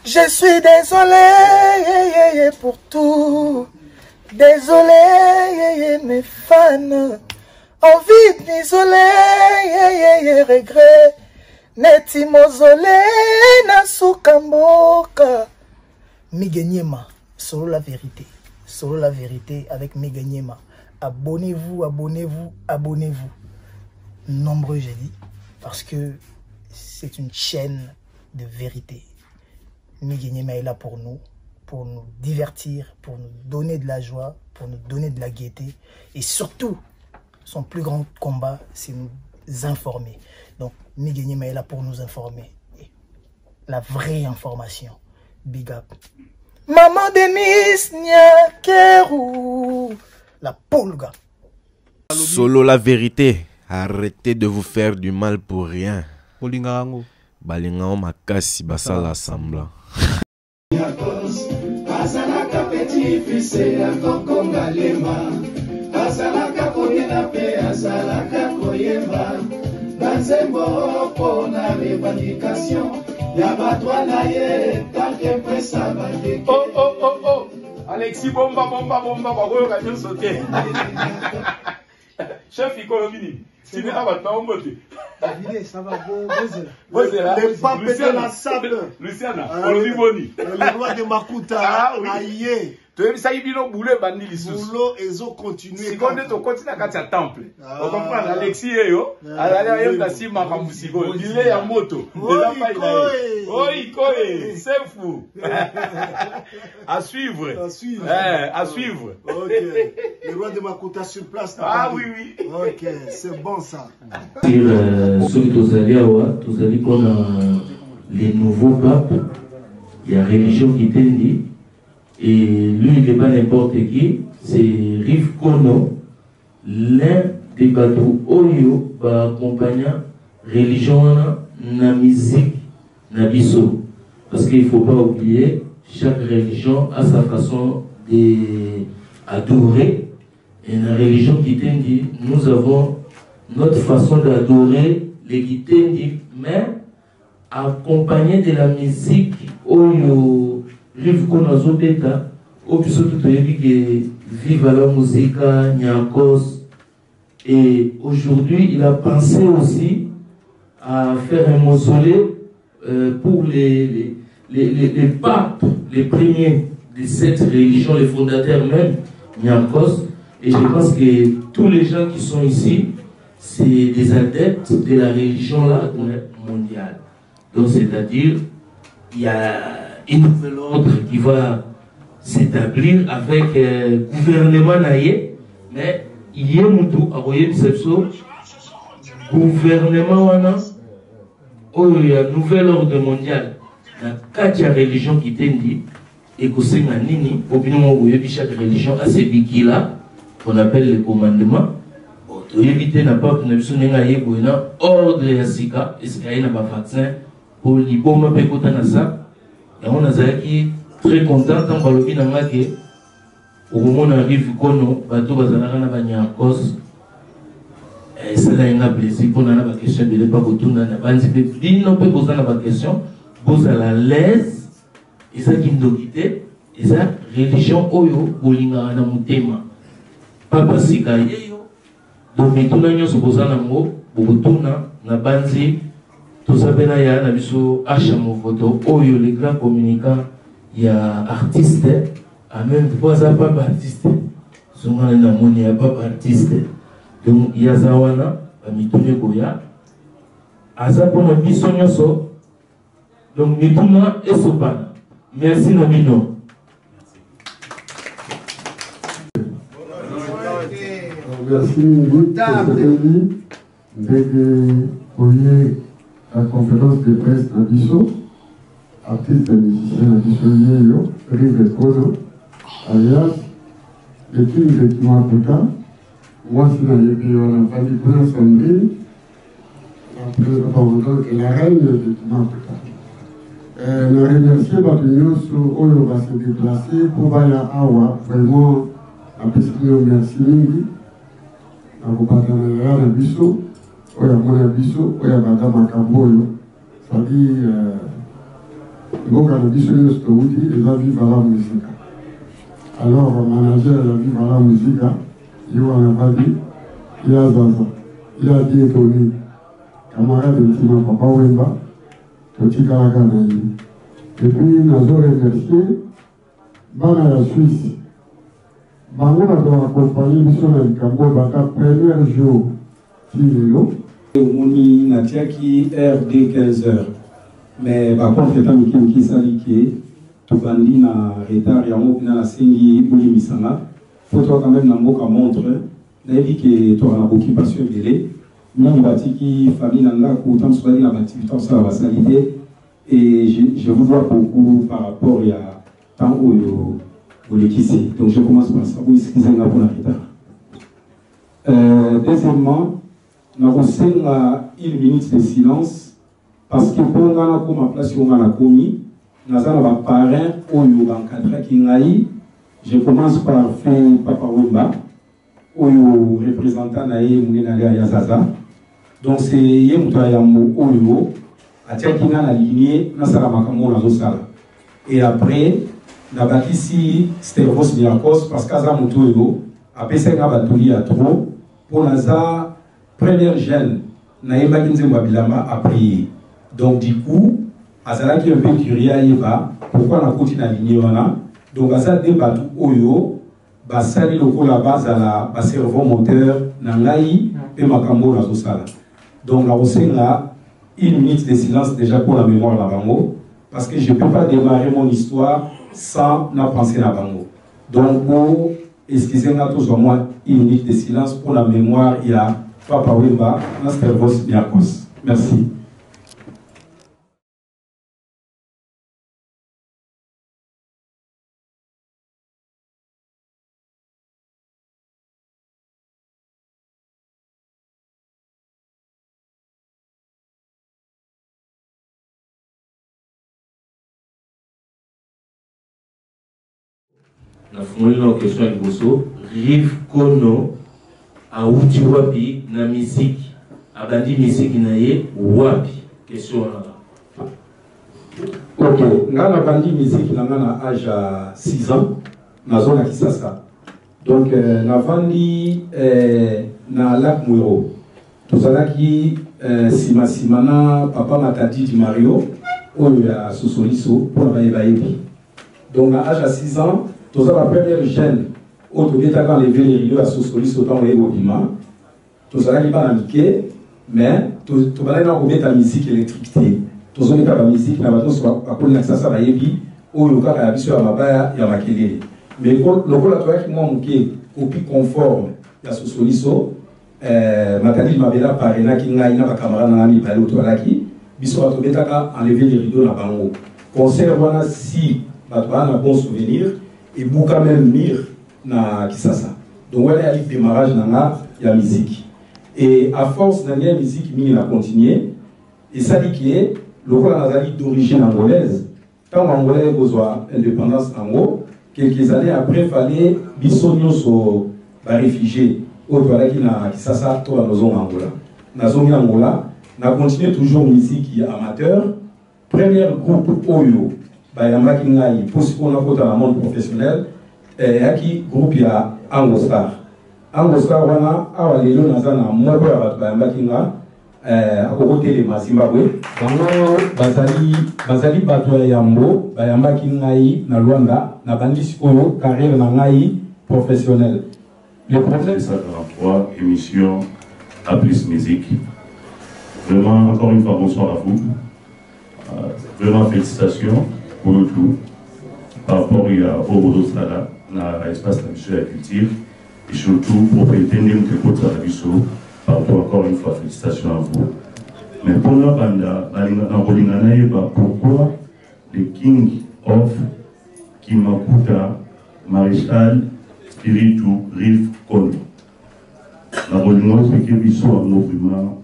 Je suis désolé pour tout. Désolé mes fans. Envie d'isoler, regret. Neti mozolé na sukamboka. Miganyema, solo la vérité. Solo la vérité avec Miganyema. Abonnez-vous, abonnez-vous, abonnez-vous. Nombreux, j'ai dit. Parce que c'est une chaîne de vérité. Miganyema est là pour nous divertir, pour nous donner de la joie, pour nous donner de la gaieté. Et surtout, son plus grand combat, c'est nous informer. Donc, Miganyema est là pour nous informer. La vraie information. Big up. Maman Denise Nyakeru. La Polga. Solo la vérité. Arrêtez de vous faire du mal pour rien. Balingao makasi basala semblant. Azalaka petit fils ya kokonga lema. Azalaka kongena pe azalaka koyeba. Banzembo pona revendication. Ya batwa na ye tanke presa bande. Oh. Alexis bomba bakoyo kanyo sote. Chef Ikolomini. Tu n'es pas maintenant moté. David, ça va, Le pape de la sable. Luciana, le roi de Makuta. Aïe. Tu as ça, il vient au boulot, bandi l'issous. Boulot, ils ont continué. Si on est au continent, quand il y a temple. On comprend, Alexis et yo. Alors, il y a aussi Makamusigo. Il est en moto. C'est fou. À suivre. À suivre. Ok. Le roi de Makuta sur place. Ah oui. Ok, c'est bon ça. Sur ce que tu as dit qu'on a les nouveaux papes, il y a religion qui t'est dit. Et lui, il n'est pas n'importe qui, c'est Rive Kono, l'un des bateaux Oyo, accompagnant religion, la musique, la biso. Parce qu'il ne faut pas oublier, chaque religion a sa façon d'adorer. Et la religion qui dit, nous avons notre façon d'adorer les Gitendi, mais accompagné de la musique Oyo. Rive Kono Beta, au plus tout que vive la musique, Nyakos. Et aujourd'hui, il a pensé aussi à faire un mausolée pour les papes, les premiers de cette religion, les fondateurs même, Nyakos. Et je pense que tous les gens qui sont ici, c'est des adeptes de la religion là, mondiale. Donc, c'est-à-dire, il y a une nouvelle ordre qui va s'établir avec le gouvernement naïe, mais il y a un gouvernement il y a un nouvel ordre mondial. Il y a 4 religions qui t'indient et que c'est nini chaque religion a ces biki là qu'on appelle le commandement. Pour éviter n'a pas ordre yasika et c'est un vaccin pour l'iboma pekota na ça. Et on a très content quand on a vu au moment où on arrive Kono, bateau bazalaka na banyakos. Et ça a un plaisir pour la question de l'époque autour de la bande. Si on peut poser la question, vous à la l'aise, et ça qui nous quitte, et ça religion oyo bolinga na mutema. Papa sika yeyo, donc maintenant nous se posons na mo, bobutuna na banzi. Tout ça, il y a un photo. Oyo, les grands communicants, il y a artistes, en même temps, il n'y a pas d'artistes. Souvent, il n'y a pas d'artistes. Donc, il y a Zawana, Mitune Goya, Azapona Bisonyoso, donc Mituna et Sopana. Merci, Namino. Merci, Midi, la conférence de presse à Bissau, artiste et musicien à Bissau, Rive Kono, alias le film de Kimaputa. Moi, c'est dans les pays où on a fallu prendre son ville, donc la reine de Kimaputa. Nous remercions Babignon sur Oyo va se déplacer pour aller à Awa, vraiment, après ce que nous remercions, nous partenariat à Bissau. Oya mwana biso, oya bada makambo yo. C'est-à-dire, mboka na biso nyonso touti eza viva la musique. Alors manager ya viva la musique yo wana badi ya zaza ya dietoni camarade ntima papa Wemba totikalaka na ye. Et puis nazo remercier bana ya Suisse bango bato accompagner biso na likambo bata premier jour ti lelo omoni natiaki RD 15h mais par contre étant miki saliki tobandi na retard yango mpena nasengi bolimisanga po toa quand même na mboka montre nayebi ke toka na occupation ebele mingi batiki famille na ndako tant soki na baactivité osala basali te et je vous vois beaucoup par rapport à tant au l'équissé. Donc je commence par ça. Vous excusez-moi pour la retard. Deuxièmement, nous avons 1 minute de silence parce que pour nous, comme place où on a commis, nous avons un parrain au encadré qui ngaï. Je commence par faire Papa Wemba, au représentant naïe Mounenale Yazaza. Donc c'est Yemutayamo Oyo. Atiakina la lignée na salamakamu na zosala. Et après na bakisi Stervos Mirakos parce qu'aza mutuyo apesenga batuli à trop pour naza première jeune na yeba kinzemba bilama a prier. Donc du coup azalaki un peu curieux yeba pourquoi na koti na lignée wana. Donc aza débat oyo basali loko la base à la ba cerveau moteur na ngai pe makambo na zosala. Donc na osenga 1 minute de silence déjà pour la mémoire de Bango, parce que je ne peux pas démarrer mon histoire sans la penser à Bango. Donc, pour excusez-moi tous au moins 1 minute de silence pour la mémoire, il y a Papa Wemba, Nastervos Miakos. Merci. Na fungoli na question ya liboso Rive Kono auti wapi na miziki abandi miziki na ye wapi question wana. Ok, ngana bandi miziki na ngana âge à 6 ans na zone ya Kisasa. Donc na vandi na Lac Mwero tozalaki simana papa Matadi di Mario oyo ya Sosoliso pour na bayebi. Donc à âge à 6 ans tous la première chaîne où tu viens quand lever les rideaux à Sosoliso autant et Bobima tous la liba amitié mais tu vas dans mettre la musique électricité tous on met la musique na bato soit à cause de ça va yebi ou le cas à biso ya mabaya ya makelele mais le la toi qui moi muké copie conforme ya Sosoliso Matadi mabela parena ki ngai na ba camarade na ami balo to laki biso bato betaka enlever les rideaux na bango concert wana si bato na bon souvenir et beaucoup même mire na Kisasa. Donc voilà le démarrage dans la musique. Et à force de la musique, il a continué. Et ça dit que le rôle d'origine angolaise, quand l'Angolais a besoin d'indépendance en haut, quelques années après, il fallait bisognos sur les réfugiés au Kisasa, tout la zone Angola. Dans la zone Angola, on a continué toujours musique amateur. Premier groupe Oyo. Bayamba Kingai, pour ce qu'on a fait dans le monde professionnel, et groupe ya Angostar. Angostar, on a les gens dans un mot à Bayamba Kinga, à côté de Zimbabwe. Bazali Batoya Yambo, Bayamba Kingai, na Luanda, na Bandis Koyo, carrière Nangai professionnelle. Le problème, c'est ça, 43 émissions à plus musique. Vraiment, encore une fois, bonsoir à vous. Vraiment, félicitations. Pour le tout, par rapport au Bodo Sala, dans l'espace de la culture, et surtout pour prétendre que votre aviso, par rapport encore une fois, félicitations à vous. Mais pour la bande, pourquoi le King of Kimakuta, Maréchal Spiritu Rive Kono? La Bolino, c'est que Bisso a vraiment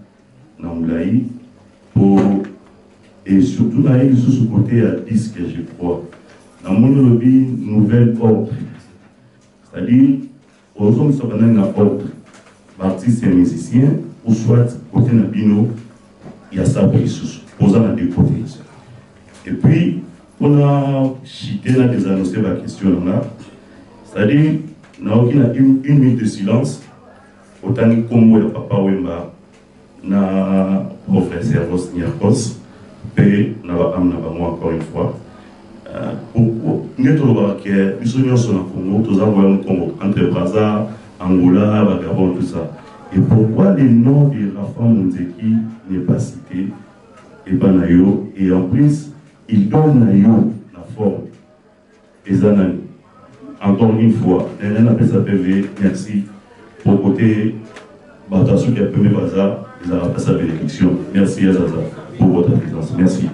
Nanglaï pour. Et surtout, là, il y a ce côté à disque, je crois. Dans mon lobby, nouvelle ordre. C'est-à-dire, aux hommes, ça va dans un ordre. Artistes et musiciens, ou soit, côté Nabino, il y a ça pour les sous. Posant à deux côtés. Et puis, pour on a cité là des annoncés la question là. C'est-à-dire, on a une minute de silence. Autant que Congo de Papa Wemba, na professeur Rosniakos, et na encore une fois. Pour nous, que nous sommes au Congo, tous envoyons au Congo, entre Brazza, Angola, Vagabond, tout ça. Et pourquoi le nom de Rafa Monzeki n'est pas cité et en plus, il donne la forme. Et Zanani. Encore une fois, merci pour côté Batassou qui a pu Baza, ils ont passé la bénédiction. Merci Azaza pour votre présence. Merci.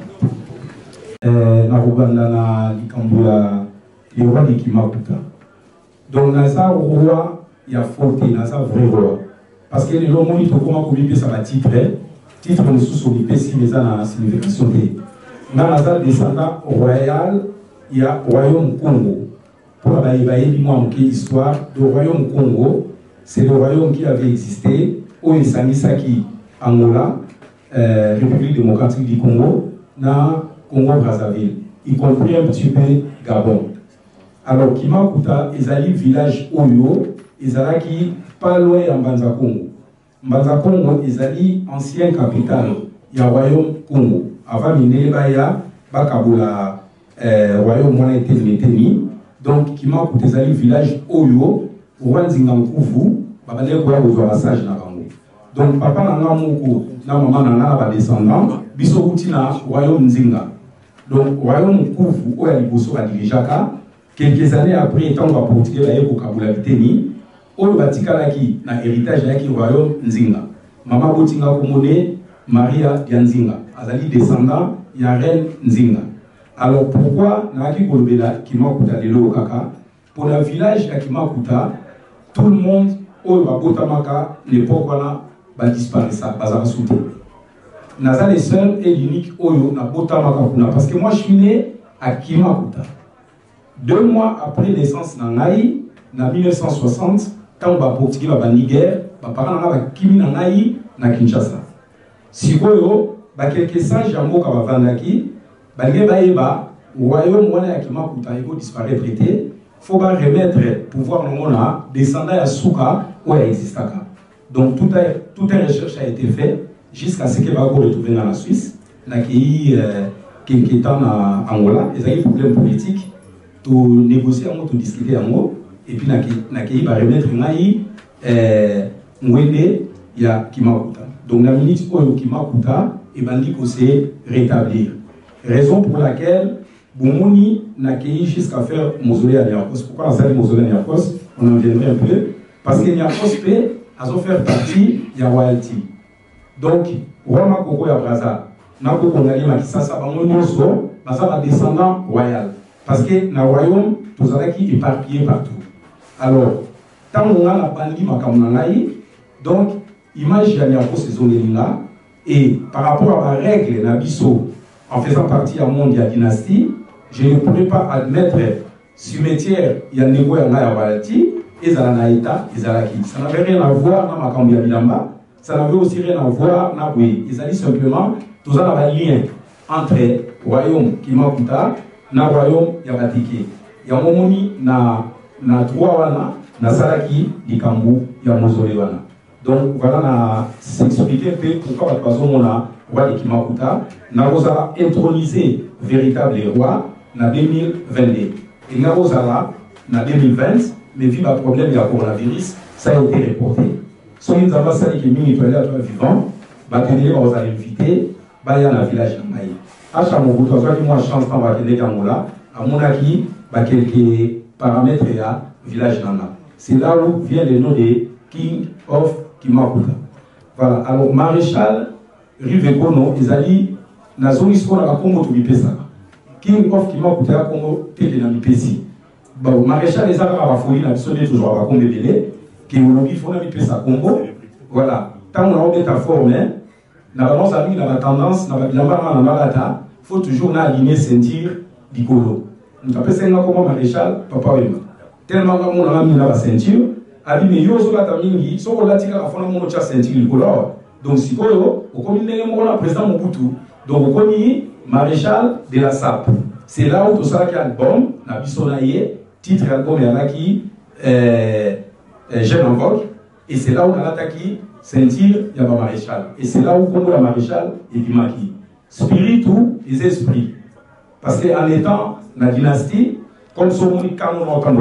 Donc, Nasa roi, il y a fauté, Nasa vrai roi. Parce que les gens ont dit comment ça va titre ne sous-solipé si mais ça a une signification. Dans Nasa descendant royal, il y a royaume Congo. Pour la histoire, le royaume Congo, c'est le royaume qui avait existé au Isanisaki, Angola, République démocratique du Congo, dans Congo-Brazzaville, y compris un petit peu Gabon. Alors, Kimakuta, ils allaient village Oyo, ils allaient pas loin en Mbanza Congo. Mbanza Congo, ils allaient ancienne capitale, il y a royaume Congo. Avant, il y a Bakabola, royaume Mwana Eteni. Donc, qui m'a coûté les village Oyo, Ouanzingankouvou, Babane Kouya au passage na Bango. Donc, papa n'a pas moko, na maman n'a pas descendant, Bissouti na royaume Nzinga. Donc, royaume Kouvou, Oya Liboso a Dirijaka, quelques années après, étant va porter la Eko Kabula Biteni, Oyo Batikalaki, na héritage yaki royaume Nzinga. Maman Botinga Komone, Maria Dianzinga, Azali descendant, ya reine Nzinga. Alors pourquoi Naki Golbela qui m'a coûté le Kaka pour le village à Kimakuta, tout le monde au Babotamaka l'époque va disparaître ça, va sauter. Naza les seuls et l'unique Oyo na Botamaka parce que moi je suis né à Kimakuta. 2 mois après naissance Nangaï, en 1960, quand on va porter la Niger, on va Kimi Nangaï na Kinshasa. Si Oyo, quelques sages jambo va vandaki. Baïba, royaume Mwana Kimakuta, il faut disparaître. Il faut remettre pouvoir à descendre à Souka où il existe. Donc toute recherche a été faite jusqu'à ce qu'il va retrouver dans la Suisse, qui est en Angola. Ils ont eu des problèmes politiques, tout négocier, tout discuter en haut, et puis il va remettre Mwende ya Kimakuta. Donc la minute où Kimakuta, il va dire que c'est rétablir. Raison pour laquelle Boumouni n'a qu'à jusqu'à faire mausolée à Niakos. Pourquoi on a fait mausolée à Niakos? On en viendrait un peu. Parce que Niakos peut faire partie de la royauté. Donc, Roma Koko ya Braza, Nako Kongali Makisasa, Bamonoso, ça va descendant royal. Parce que dans le royaume, tout ça qui est éparpillé partout. Alors, tant qu'on a la bandi Makamunangaï, donc, image de Niakos ces zones-là, et par rapport à la règle, Nabiso, en faisant partie à monde de la dynastie, je ne pourrais pas admettre cimetière Yanego Yana Yabalati et Zalanaïta et Zalaki. Ça n'avait rien à voir dans Makambia Bilamba, ça n'avait aussi rien à voir dans Boué. Ils allaient simplement, tout ça avait un lien entre le royaume Kimakuta et le royaume Yabatike. Il y a un moment na trois na Salaki, di Kambu, Yamozole. Donc voilà, on a s'expliqué un peu pourquoi on a roi de Kimakuta, nous avons intronisé véritable roi en 2022. Et nous avons en 2020, mais vu le problème du coronavirus, ça a été reporté. Si nous avons dit que nous sommes vivants, nous avons invité dans le village de Maï. À chaque moment, nous avons chance de Angola, à mon avis, quelques paramètres du village de Nana. C'est là où vient le nom de King of Kimakuta. Voilà, alors maréchal Rivekono, ils allaient dans la zone histoire à Congo to Mipesa. King of Kimakuta Congo teke na Mipesi. Bon, maréchal les a à folie la sonné toujours à Congo belé qui aujourd'hui faut na Mipesa Congo. Voilà, tant on a une forme, na balance ami na tendance na bilamba na malata, faut toujours na aligner ceinture du colo. On appelle ça comment maréchal papa wema. Tellement que mon ami na ceinture, abi me yo so la tamingi, so ko la tika ka fona mo cha ceinture du colo. Donc, si vous avez un président Mobutu, donc vous connaissez maréchal de la SAP. C'est là où tout ça qui album, na bisonaye, titre album y en a qui Jeune en vogue, et c'est là où on a l'attaqué, sentir y a maréchal. Et c'est là où on a maréchal et Bimaki. Spirit ou les esprits. Parce qu'en étant la dynastie, comme son canon entend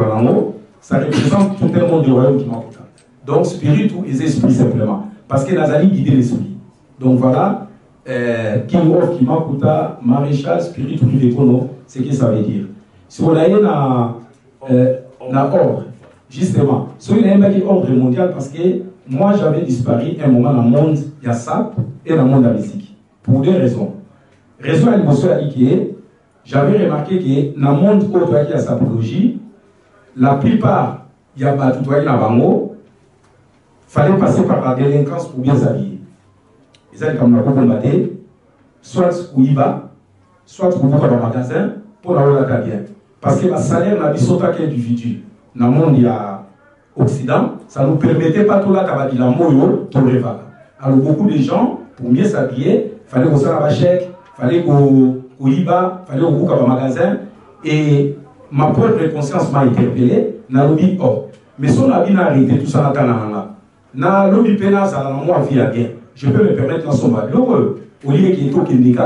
ça représente tout le monde du royaume qui manque. Donc spirit ou les esprits simplement. Parce que Nazali guidait l'esprit. Donc voilà, King of Kimakuta, maréchal, spirit ou Rivekono, c'est ce que ça veut dire. Si on a un ordre, justement, si on a un ordre mondial, parce que moi j'avais disparu un moment dans le monde, il y a ça, et dans le monde de la musique. Pour deux raisons. Raison à l'émotion à l'IKE, j'avais remarqué que dans le monde où il y a sa apologie, la plupart, il y a tout le monde, il fallait passer par la délinquance pour bien s'habiller. Ils allaient comme la combattre, soit au IBA, soit au magasin, pour avoir la bien. Parce que le salaire n'a pas été du futur. Dans le monde, il y a Occident, ça ne nous permettait pas tout là de la moyo, tout le alors beaucoup de gens, pour mieux s'habiller, il fallait qu'on s'en la chèque, il fallait qu'on IBA, il fallait qu'on au magasin. Et ma propre conscience m'a interpellé, n'a lobby oh. Mais si on a bien arrêté tout ça, na lobby pena ça na moi vie à bien. Je peux me permettre dans son bas. Donc au lieu qu'il y ait tout qui n'est qu'à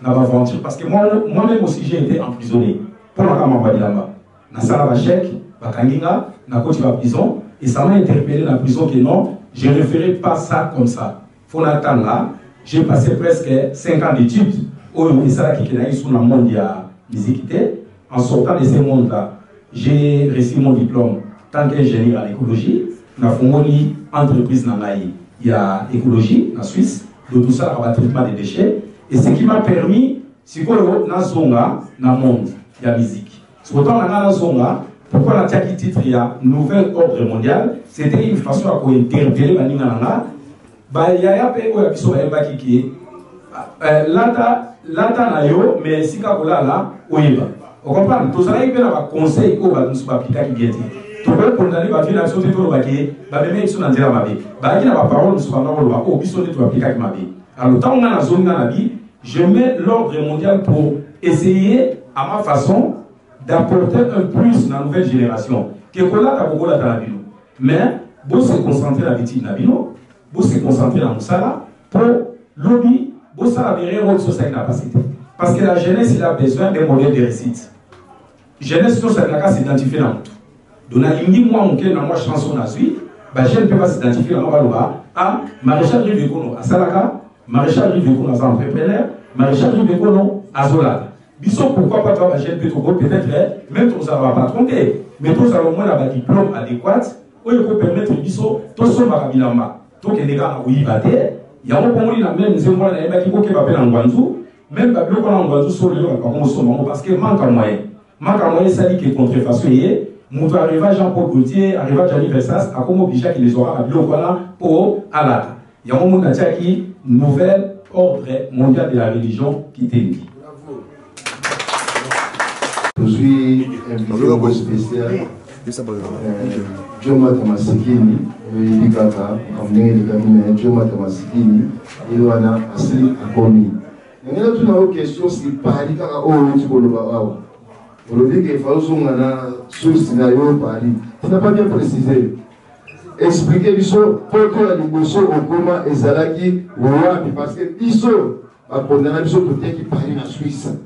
n'a pas vendu parce que moi-même aussi j'ai été emprisonné pour la caméra là-bas. Na sala ba chèque, ba kanginga, na côté la prison et ça m'a interpellé dans la prison que non, je ne ferai pas ça comme ça. Faut attendre là, j'ai passé presque 5 ans d'études au ça qui est sur le monde de la musique. En sortant de ce monde-là, j'ai reçu mon diplôme tant qu'ingénieur en écologie. Dans une entreprise il y a écologie en Suisse, de tout ça, le traitement des déchets. Et ce qui m'a permis, c'est que dans le monde, il y a musique. Cependant, dans la zone, pourquoi la titre il y a nouvel ordre mondial, c'était une façon à interpeller les gens. Il y a un peu qui est là, mais si vous là, vous comprenez? Tout ça, il y a un conseil qui va appliquer qui est. Tout le monde condamné va faire l'action de tout le monde. Bah même ils sont dans la vie. Bah qui n'a pas parole, nous sommes dans le monde. Oh, ils sont des tout appliquer ma vie. Alors tant qu'on a la zone dans la vie, je mets l'ordre mondial pour essayer à ma façon d'apporter un plus dans la nouvelle génération. Que là t'as beaucoup là dans la vie. Mais vous se concentrer la vie dans la vie. Vous se concentrer dans ça pour lobby. Vous ça la verrez rôle sur cette capacité. Parce que la jeunesse il a besoin d'un modèle de réussite. Jeunesse sur cette capacité s'identifier dans tout. Donc, moi, moi, chanson à suite, je ne peux pas s'identifier dans à Maréchal Rivekono à Salaka, Maréchal Rivekono à entrepreneur, Maréchal Rivekono à Zola. Bisson, pourquoi pas toi, je ne peux peut-être, même si ça ne va pas tromper, mais tout ça au moins un diplôme adéquat, où il peut permettre Bisson, tout ce Marabilamba, tout ce qui est gars à Ouibaté, il y a un moment où il a même des mois qui vont faire en Guanzou, même si on a en Guanzou sur le lieu, parce que manque en moyen. Manque en moyen, ça dit que contrefaçon. Mon arrivage Jean-Paul Gaultier, arrivage Gianni Versas, à comme obligé qu'il les aura à Bilokwana pour Alata. Il y a un moment qui nouvel ordre mondial de la religion qui t'est dit. Je suis invité spécial. Joma Tamasikini, Bikaka, Joma Tamasikini, Iwana Asli Akomi. Il y a une question si Paris a on le dit qu'il faut sur scénario Paris. Tu n'as pas bien précisé. Expliquez l'histoire pourquoi la négociation au coma et Zalaki, parce que l'histoire a condamné l'histoire tout qui Paris en Suisse.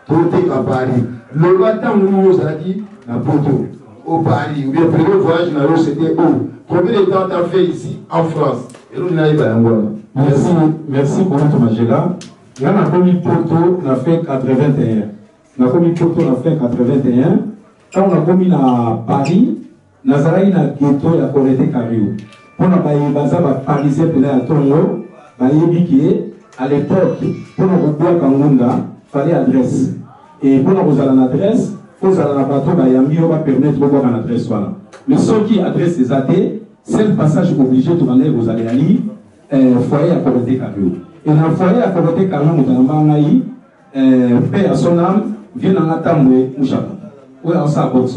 Tout à Paris. Le matin, nous Zalaki, na Porto, au Paris. Ou bien le premier voyage, c'était où? Combien de temps tu as fait ici en France? Et nous, merci pour notre magéla. Là, on a commis Porto, on a fait 81. On a commis Porto, on a fait 81. Quand on a commis à Paris, on a fait un ghetto et on a connecté Cario. Pour nous, on a fait un Parisien à Tongo, à l'époque, pour nous boire Kangunda, il fallait adresse. Et pour nous avoir une adresse, il faut aller à la bateau, il va permettre de voir une adresse. Mais ceux qui adressent les AD, c'est le passage obligé de aller aux Aléali, foyer à connecter Cario. Et dans le foyer à connecter Cario, nous avons paix à son âme. Vient dans la table de Mouchaba. Oui, on s'est apporté.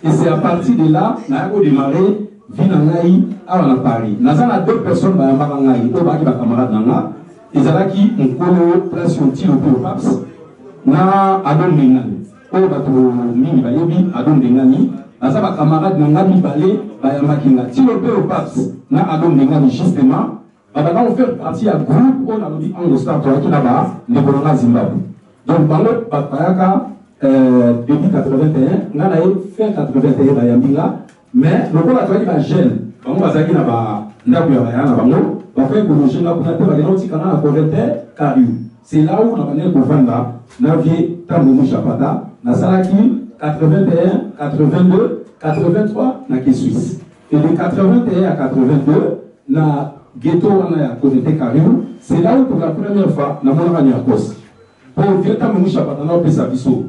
Et c'est à partir de là, on a démarré, vient dans l'Aïe, à Paris. Nous avons deux personnes qui ont camarades dans la. Ils ont qui ont place sur le tir au Paps. na Adam Bengani. Oh, bato mingi bayebi Adam Bengani. Nasa ba camarade na ngami balé ba makinga. Si le peu au passe na Adam Bengani justement, ba va faire partie à groupe on a dit en star toi qui là-bas, les Bologna Zimbabwe. Donc bango ba bayaka début 81, na fin 81 ba yambinga, mais le ko la ba jeune. Bango bazaki na ba ndaku ya bayana bango, ba fait bouger na kuna te ba noti kana na correcteur Kariou. C'est là où on a mené pour vendre na vie Tambo Chapata, na Salaki 81, 82, 83 na qui Suisse. Et de 81 à 82 na ghetto on a connecté Kariou. C'est là où pour la première fois na mona ni akos. Pour vie Tambo Chapata na pesa biso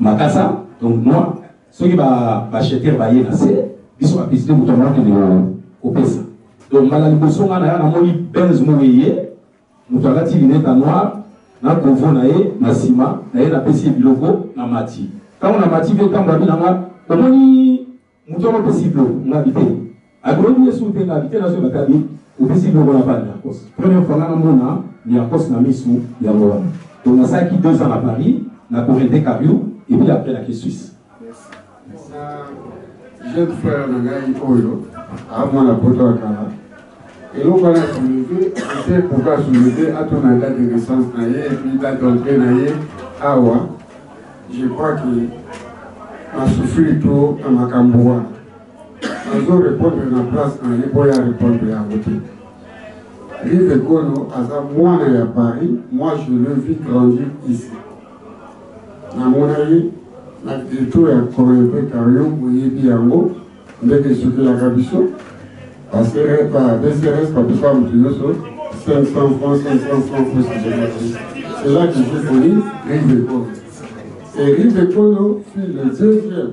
Makasa. Donc moi ceux qui va acheter ba yé na c'est biso a pisté mutomana que au pesa. Donc malali boso na ya na moni Benz moyé. Nous avons dit lunette noire, na convo nae, na sima, nae na pesi biloko, na mati. Quand on a mati, on a dit comment ni nous avons pesi biloko, on a habité. Agronomie souté, on a habité dans ce bataille, au pesi biloko on a pas de la cause. Première fois, on a mona, ni en cause na misou, il y a mort. Donc on a ça qui 2 ans à Paris, on a correcté Kariou, et puis après la caisse suisse. Jeune frère de Gaï Oyo, avant la poto à Kala. Et donc on a soulevé, c'est pourquoi soulever à ton date de naissance et puis date d'entrée Awa. Je crois que ma souffrir trop à ma camboua. Nous allons répondre à la place en l'époque à répondre à côté. Rive Kono, à moi à Paris, moi je le vis grandir ici. Dans mon avis, la direction est correcte Kariou, vous y êtes bien haut, dès que je suis la cabichon. Parce que BCRS, quand tu parles de 500 francs, c'est là que j'ai connu Rive Kono. Et Rive Kono fut le deuxième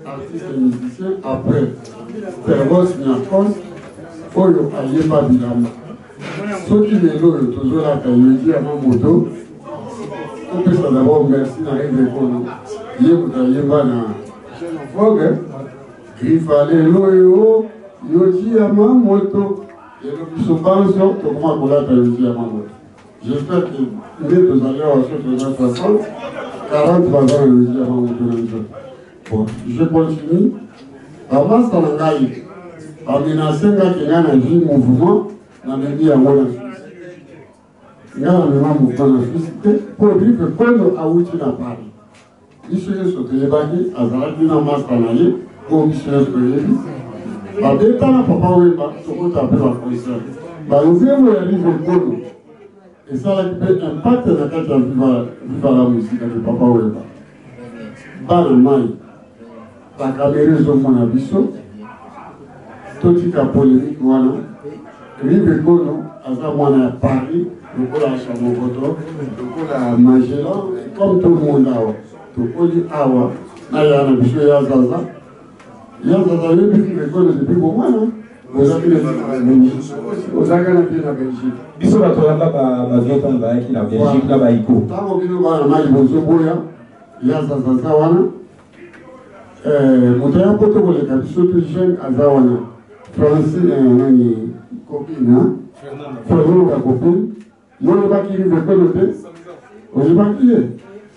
artiste et musicien après Pervos Niakos, Oyo Ayeba Bilama. Ceux qui les louent toujours là, quand je dis à mon moto, on peut d'abord merci à Rive Kono. Ayeba na Vogue, il fallait l'Oyo. Yoji Yamamoto et le Bissobanso, comment on l'a Yoji Yamamoto. J'espère que nous allons en 1960, 43 ans Yoji Yamamoto. Bon, je continue. Avant ça, on a eu. En 1950, il y a un mouvement, on a mis à Mona Suisse. Il y a un mouvement en Suisse pour dire que quand on a outil à Paris, il se est sauté les baguettes, à Zaradina Mastanaye, pour Michel Koyebi. Bah, dès que papa oui, bah, tout le monde a appelé la police. Bah, nous avons réalisé le Kono. Et ça a un impact dans la carte de la musique de papa oui. Bah, le maï. La caméra est au mon abisso. Tout ce qui a polémique, voilà. Rive Kono, à ça, moi, on a Paris, le Kono à Chamokoto, le Kono à Magellan, comme tout le monde a. Le Kono à Awa, là, il y a un abisso, il y a Zaza. Il y a des amis qui reconnaissent depuis pour moi, non? Vous avez les aux Agana bien la Belgique. Ils sont là, tu as la Belgique, la Belgique, la Baïko. Tant qu'on vient voir la maille Bozoboya, il y a Zazawana. Mon terrain pour tous les cas, surtout jeune à Zawana. Français, une copine, hein? Fernando, la copine. Moi, le bac qui est reconnaître. On est pas qui est.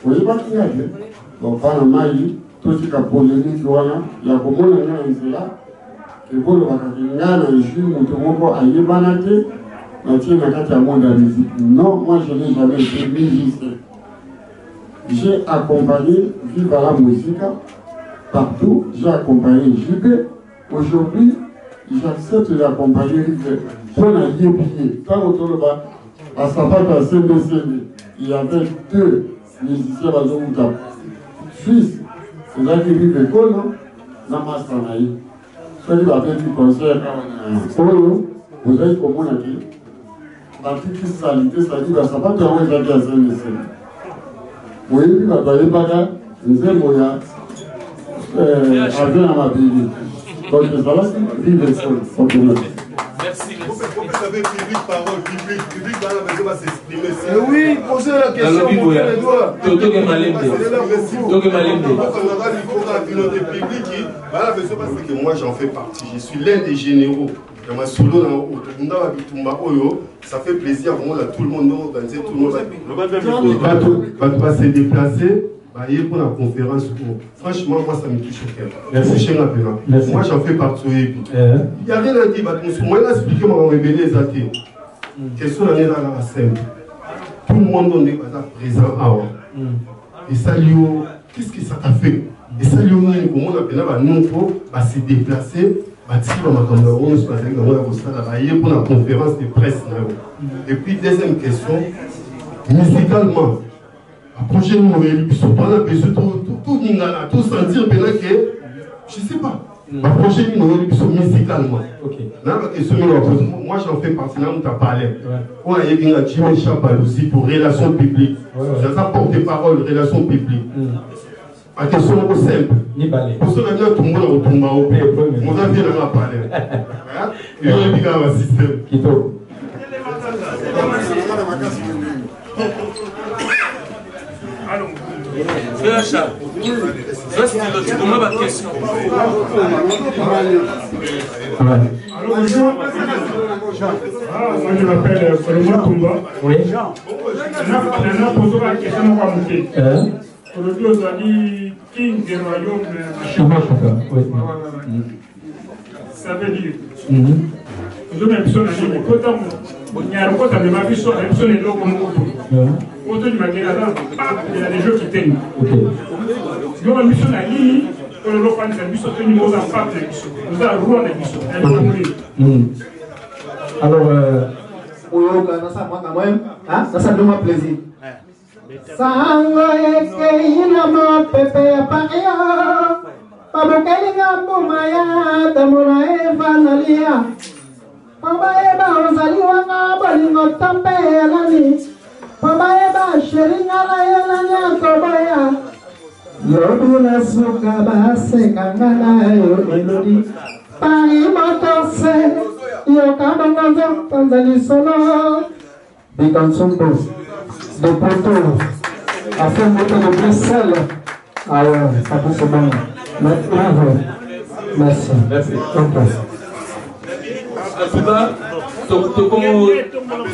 On est pas qui est. Donc, par la maille. Tout ce qui a polémique, voilà, il y a beaucoup de gens là, et pour le Bakakingana, je suis mon à Yebanate, non, moi je n'ai jamais été musicien. J'ai accompagné Viva la musique partout, j'ai accompagné JB. Aujourd'hui, j'accepte d'accompagner pour la Yébié. Quand on tourne à Sapata CBCB, il y avait 2 musiciens à Zouka. Suisse. C'est là qu'il vit le Kono, Namastanaï. Celui qui a fait du concert, vous avez comment on a dit la petite salité, ça dit, ça va te rendre à Saint-Denis. Vous voyez, il va pas y avoir une zémoya avec ma vie. Donc, ça va, c'est vivre le Kono. Merci. Vous savez, public, parole, public, dans la maison va s'exprimer. Oui, posez la question, montrez les doigts. Moi, j'en fais partie. Je suis l'un des généraux Dans ma solo, ça fait plaisir vraiment à tout le monde d'organiser, tout le monde va se déplacer pour la conférence. Franchement, moi ça me touche au cœur. Merci. Moi j'en fais partie. Il n'y a rien à dire. Moi je vais expliquer mon révélé les athées. Question d'année dans la scène. Tout le monde est présent à eux. Et ça, qu'est-ce que ça t'a fait? Et ça, comment on appelle là, nous, va se déplacer, va tirer ma caméra, on se passe pour la conférence de presse. Et puis, deuxième question, musicalement, la prochaine nouvelle, ils sont pas là, tout sentir, que, je sais pas. La prochaine nouvelle, ils sont musicalement. Moi, j'en fais partie, là, on t'a parlé. On a eu un Jimmy Chapal aussi pour relations publiques. J'ai un porte-parole, relations publiques. La question est simple. Pour ceux qui ont tout le monde retourne au pays, on a bien à parler. Il y a un système. Moi je m'appelle Solomon Toumba. Oui. On a posé la question à Mouké. Aujourd'hui, on a dit King des royaumes. Ça veut dire. Nous avons besoin de nous. Il y a un côté de ma vie sur la personne et l'eau comme nous. Autour du magasin, il y a des jeux qui tiennent. Nous avons besoin de l'île. Nous avons besoin de nous. Nous avons alors, ça donne plaisir. Sango eke inamo pepe ya paria Pabukelinga bumaya Tamuna eva nalia Pamba eba ozali wanga Bolingo tampe elani Pamba eba sheringa la elani Akobaya Yodu na suka base kangana yo elodi Pari motose Yokabongozo Tanzali solo Bikansumbo de poteaux à faire monter de Bruxelles. Ah ouais, ça peut se donner. Bravo. Merci. Merci. Asuba, comme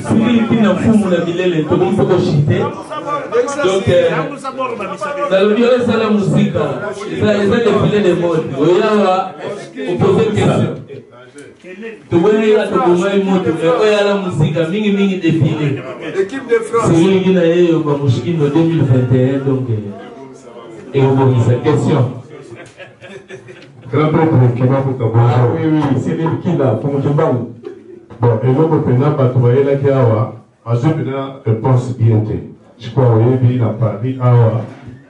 Philippe n'a pas la ville, tout le monde peut chiter. Donc, dans le violon, c'est la musique. C'est le filet de mode. On va poser une question. Tuwele atukumai moto ya la musique mingi défilé. L'équipe de France. C'est lui qui n'a eu au Bamushkin en 2021 donc et on va sa question. Grand prêtre qui va pour bonjour. Oui, c'est lui qui là pour me demander. Bon, et l'homme pena pas trouver la qui awa, a je pena réponse bien. Je crois oui, il a parlé awa.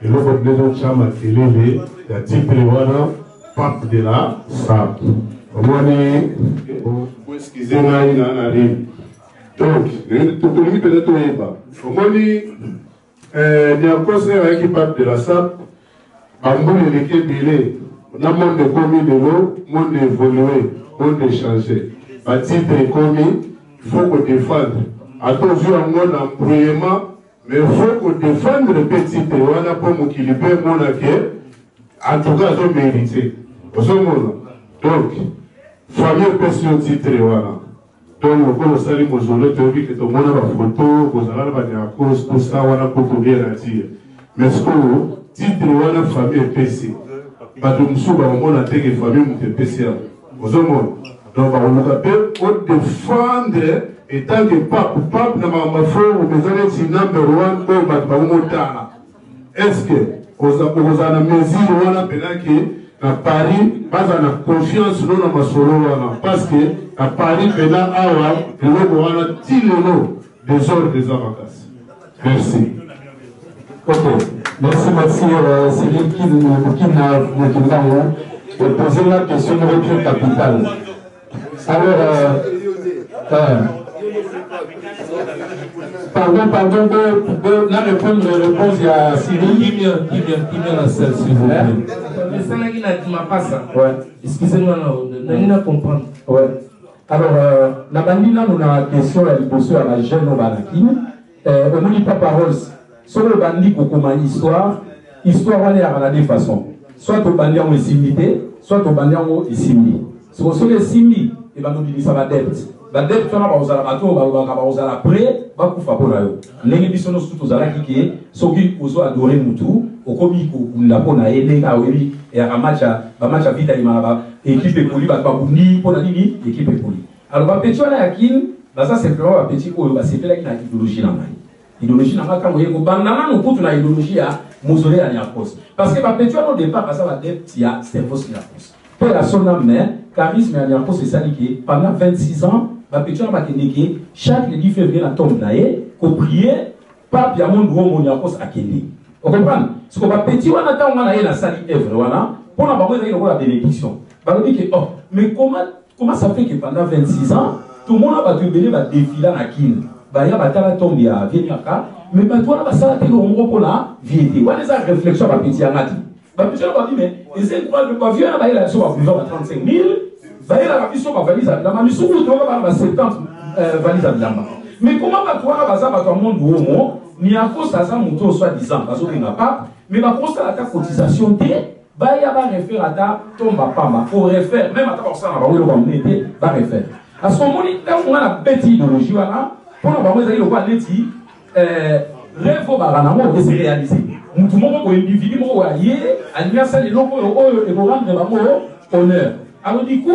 Et l'homme de nos chama kelele, ya titre wana pape de la sable. Excusez-moi, il en arrive. Donc, tout le monde peut-être pas. Il y a un conseil qui parle de la SAP. Bambou et l'équipe billet. On a monde de commis de l'eau, monde évolué, monde échangé. À titre commis, il faut qu'on défende. À tous les jours, on a un brouillement, mais il faut qu'on défende le petit. On a pas mon équilibre, mon acquis. En tout cas, on mérite. Donc, famille personne titre voilà. Donc on sali mozolo te obi que to mona ba photo ko zala ba ya cause tout ça wana pour bien la dire. Mais ce que titre wana famille PC. Ba de musu ba mona te que famille mu PC. Ozomo. Donc on appelle on défendre et tant que pape na ma frère ou besoin si number 1 ko ba motana. Est-ce que vous avez mesure wana penaki à Paris, pas en confiance dans la masolo parce que à Paris, maintenant, il y a des ordres des avocats. Merci. Ok, merci. C'est lui qui n'a posé la question de rupture capitale. Alors, pardon, de la réponse à Cyril. Qui vient la salle, s'il vous plaît. Mais ça, il ne m'a pas ça. Ouais. Excusez-moi, on n'a comprendre. Ouais. Alors, la bandina, nous avons une question à l'hypothèse à la jeune Obanakine. On ne dit pas parole. Sur le bandit, comment histoire on est à la deux façons. Soit au bandit, on est simité, soit au bandit, on est simité. Sur les simili, et va mobiliser la dette. La dette, on a pas osé la bateau, on va osé la prêt, va couper pour la yo. N'engagez pas nos sous aux alaki qui, ceux qui osent adorer Moutou, au comique ou la bonne à aider à oui et à match à vite à l'imara, équipe poli, va pas bouni pour la ligne, équipe poli. Alors, va petit on a yakin, ça c'est vraiment un petit peu, c'est fait là qu'il a idéologie dans la idéologie dans la quand vous voyez que bandana nous pour la idéologie à mausolée à Niakos. Parce que va petit on au départ, ça va dette, il y a cerveau sur la cause. Pour la son âme, charisme à Niakos, c'est ça qui pendant 26 ans. Chaque le 10 février, la tombe naïe, qu'on priait, pas bien mon gros moniakos à Kéné. Vous comprenez? Ce qu'on va petit, on attend, on a la salle œuvre, voilà, pour la barre de la bénédiction. On dit que, oh, mais comment ça fait que pendant 26 ans, tout le monde a battu le défilé à Kin? Il y a la tombe à Véniaka, mais toi, on a ça à pour la vérité. On a des réflexions à petit à Nati. Petit, on va dire, mais, et c'est quoi le pavillon, il a sur à 35 000. La mission va valise à la mission vous va 70 valises à Bilamba. Mais comment va toi baza ba monde homo ni à cause ça monto soit disant parce que n'a pas mais va constat la cotisation T va y avoir réfère à ta tombe pas pour refaire même à ta ça va le communauté va refaire. À ce moment là on a la petite idéologie là pour la bamoza il va neti rêve ba na mo c'est réalisé. Tout le monde ko individu mo allié alliance les locaux et pour rendre ba honneur. Alors du coup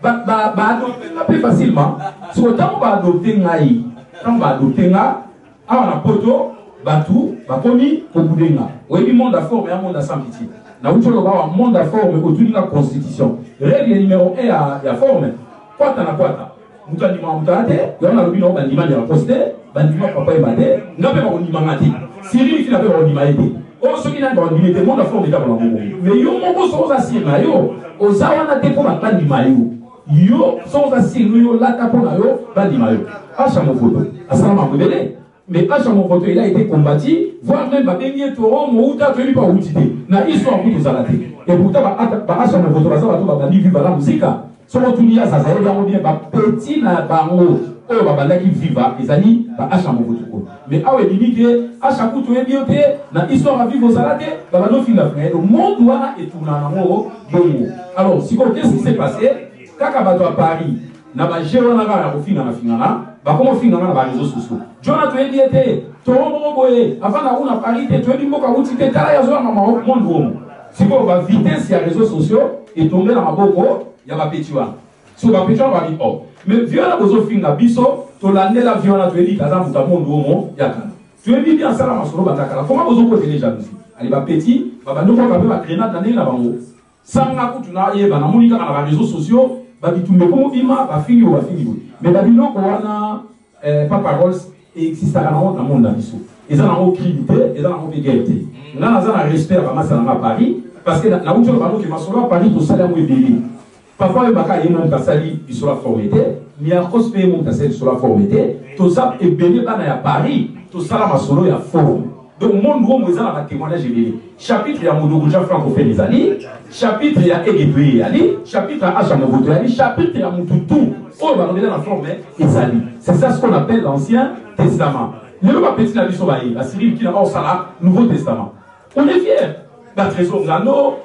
adopter plus facilement. Si autant on va adopter ngai, quand on va adopter nga, on a poto, batou, bakomi, au bout de nga. Oui, monde à forme et un monde à sans pitié. Na où tu le vois un monde à forme autour de la constitution. Règle numéro 1 à forme. Quoi t'en as quoi t'as? Mouta di mamutade, y'en a le bino bandima de la poste, bandima papa et madé, n'a pas on dimangati. Siri qui n'a pas on dimaïté. Oh, ceux qui n'ont pas on dimaïté, monde à forme est à mon mais yo mon sont assis mayo, aux awana te pour la bande mayo. Yo sans assis yo la tapona yo bande mayo. Acha mon photo. Assalamu alaikum. Mais acha mon photo il a été combattu, voire même babengi toro mo uta toli pa utité. Na histoire pour tous alate. Et pourtant ba acha mon photo ça va tout ba bandi viva la musique. Sur le tunia ça ça va bien ba petit na bango. Oh babanda qui viva les amis ba acha mon photo. Mais awe limite acha kutu e bioté na histoire à vivre aux alate ba no fin la frère. Le monde doit et tout na ngo bongo. Alors si qu'est-ce qui s'est passé? Kaka bato à Paris na ba jero na ga ko finga na finga ba comment finga na ba réseaux sociaux. Jonathan e diete to mo boye avant na una Paris te to di mboka uti te tala ya zo na monde womo. Si ko ba vitesse ya réseaux sociaux et tomber na maboko ya ba petiwa. So ba petiwa ba di oh. Mais viola bozo finga biso to landela viola to edi kaza muta monde womo ya kana. Tu es bien ça la masolo batakala. Comment bozo ko télé jalousie? Ali ba petit ba ndoko ka ba grenade na ndela bango. Sanga kutu na ye ba na monika na ba réseaux sociaux ba bitumbe ko bima ba fingi ba fingi. Mais ba biloko wana Papa Rolls existe dans le monde biso. Ils ont un crime, ils ont un égalité. Nous avons un respect à Paris parce que la route de Paris tout ça là où est parfois il y a un monde qui sali sur la formité, mais il y a un monde qui sali sur la formité. Tout ça est béni à Paris, tout ça là masolo il y a forme. Donc le monde où ils ont un témoignage béni. Chapitre il y a Moudouja francophone les ali, chapitre il y a Égépé ali, chapitre à Achamovoto ali, chapitre il y a Moutoutou. Oh, on va revenir dans la forme et sali. C'est ça ce qu'on appelle l'Ancien Testament. Le petit la mission la Syrie qui n'a pas au Salah, Nouveau Testament. On est fiers. La trésor Gano,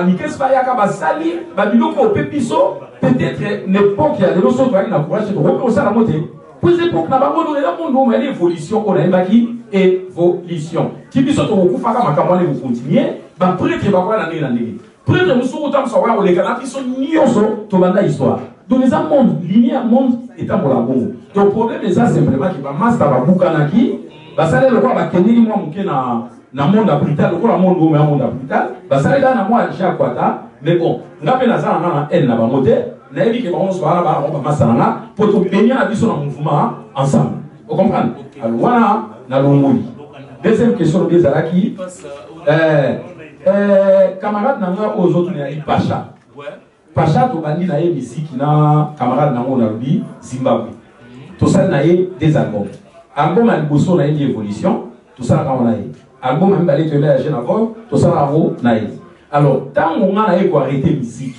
Nikes Bayaka, Sali, Biloko, Pépiso, peut-être n'époque qui a des notions de la courage de reprendre ça la montée. Pour cette époque, n'a pas donné la monde, mais l'évolution, on a évacué évolution. Qui dit ça, on va faire vous continuer, prêtre va voir l'année. Prêtre, nous sommes autant savoir, les Canadiens qui sont nioso, tout le histoire. Donc les monde, lignée à monde, est à la bombe. Donc le problème c'est ça simplement qui va master va boukanaki, va saler le quoi va kenni moi mouké na monde abrital, le quoi monde mais monde abrital, va saler dans na moi Jacques Kwata, mais bon, ngape na ça na elle na ba moté, na ebi que on soit là ba on va masana pour tout bénir la vision en mouvement ensemble. Vous comprenez? Alors voilà na lomoli. Deuxième question de Zalaki, camarade nanga aux autres na Pacha. Pacha to bandi na ye musique na camarade nango na lubi Zimbabwe. Tout ça na ye des albums. Album à Bosso na ye évolution, tout ça na ye. Album même balé te la jeune avant, tout ça na ye. Alors tant on a ye ko arrêter musique.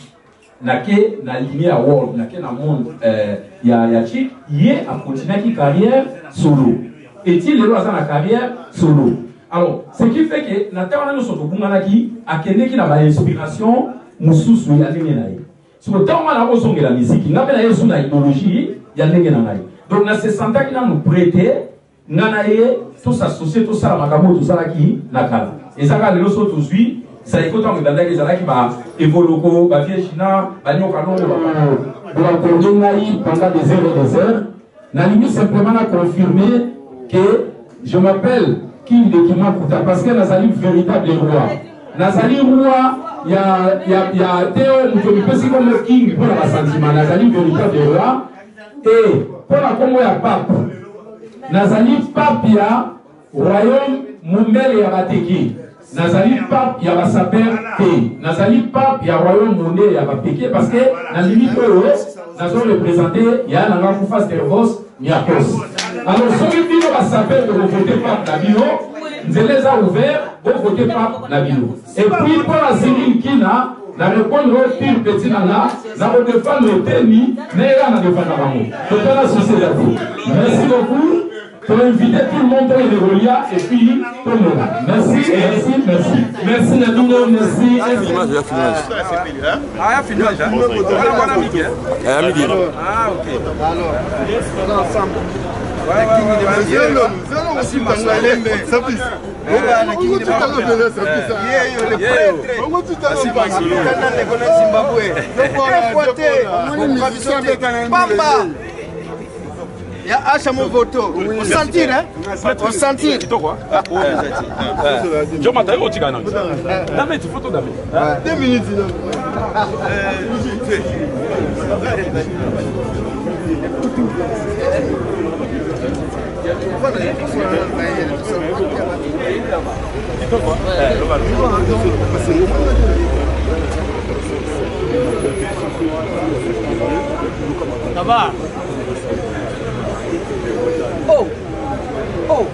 Na ke na ligne à world, na ke na monde ya chic, yé a continuer qui carrière solo. Est-il le droit à la carrière solo? Alors, ce qui fait que na tawana no soto bungana ki akende ki na ba inspiration mususu ya ligne na ye. Parce que tant qu'on a besoin de la musique, on a besoin de l'idéologie, il y a des gens. Donc, on se sent qu'il a nous prêté, on a tout s'associer, tout ça, tout ça qui n'a qu'à. Et ça, les autres aujourd'hui, ça est autant que les gens qui va évoluer, China, pendant des heures et des heures. La limite simplement a confirmé que je m'appelle King de Kimakuta parce que Nazali véritable roi. Nazali roi, il y a Théo, je comme le King pour la sentiment. Nazali véritable roi. Et pour la Congo, il y a pape. Nazali pape, il y a royaume, Moumel et Abateki. Nazali pape, il y a Saper T. Nazali pape, il y a royaume, Moumel et Abateki parce que la limite, nous avons représenté, il y a un enfant face de Revos, Miakos. Alors, ceux qui va savoir que vous votez pape Nabino, je les a ouverts, vous votez pape Nabino. Et puis, pour la Cyril Kina, la réponse au pire petit nana, la redéfendre le tennis, mais là, on a défendu la maman. Donc, la société. Merci beaucoup. Pour inviter tout le monde pour les Rolia et puis tout le monde. Merci, merci, merci. Merci Nadino, merci. Il y a filmage, il y a filmage. Ah, il y a filmage. Voilà, midi. Ah, midi. Ah, ok. Alors, on est ensemble. Il y a H à mon voto. On sentir, hein? On sentir. Je m'attends au Tigana. Damé, tu photo Damé. 2 minutes. Ça va? Oh! Oh!